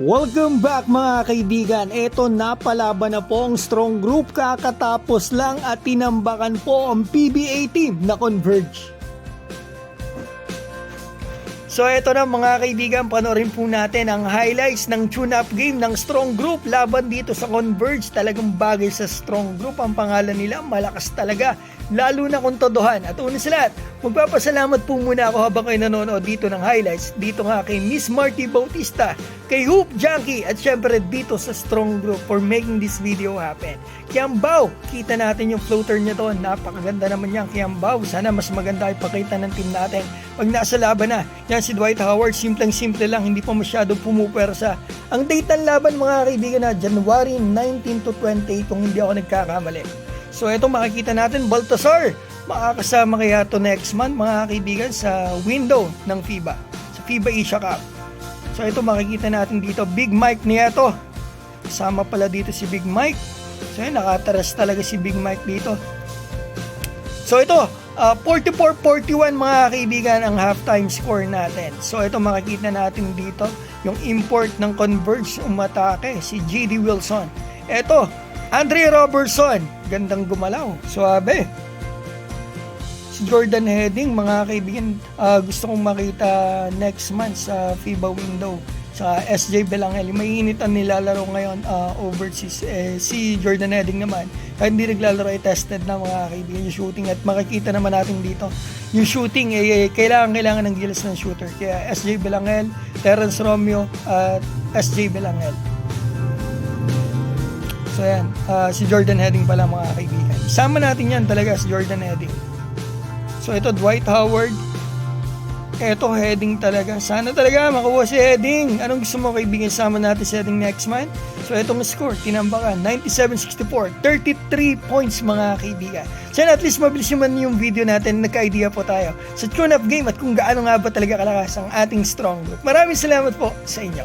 Welcome back mga kaibigan. Eto, napalaban na po ang strong group kakatapos lang at tinambakan po ang PBA team na Converge. So eto na mga kaibigan, panoorin po natin ang highlights ng tune-up game ng strong group laban dito sa Converge. Talagang bagay sa strong group ang pangalan nila, malakas talaga, lalo na kung todohan. At una sa lahat, magpapasalamat po muna ako habang kayo nanonood dito ng highlights. Dito nga kay Miss Marty Bautista, kay Hoop Junkie, at syempre dito sa strong group for making this video happen. Kiambao, kita natin yung floater niya doon, napakaganda naman yan Kiambao. Sana mas maganda ipakita ng team natin pag nasa laban na. Yan si Dwight Howard, simpleng-simple lang, hindi pa masyado pumupersa. Ang date ng laban mga kaibigan na January 19 to 28 kung hindi ako nagkakamali. So ito makikita natin, Baltasar, makakasama kaya to next month mga kaibigan sa window ng FIBA, sa FIBA Asia Cup. So ito makikita natin dito, Big Mike Nieto, kasama pala dito si Big Mike. So yun, nakataras talaga si Big Mike dito. So ito, 44-41 mga kaibigan ang halftime score natin. So ito makikita natin dito yung import ng Converge umatake, si J.D. Wilson. Ito, Andre Robertson, gandang gumalaw, suabe. Si Jordan Heading mga kaibigan, gusto kong makita next month sa FIBA window. Sa SJ Belangel, may init ang nilalaro ngayon overseas. Si Jordan Heading naman, kahit hindi naglalaro ay tested na mga kaibigan yung shooting, at makikita naman natin dito yung shooting kailangan ng gilas ng shooter. Kaya SJ Belangel, Terence Romeo at SJ Belangel. So yan, si Jordan Heading pala mga kaibigan. Isama natin yan talaga si Jordan Heading. So ito Dwight Howard. Eto, Heading talaga. Sana talaga makuha si Heading. Anong gusto mo kaibigan, sama natin si Heading next month? So itong score, tinambakan, 97-64, 33 points mga kaibigan. Sana at least mabilis naman yung video natin, nagka-idea po tayo sa tune-up game at kung gaano nga ba talaga kalakas ang ating strong group. Maraming salamat po sa inyo.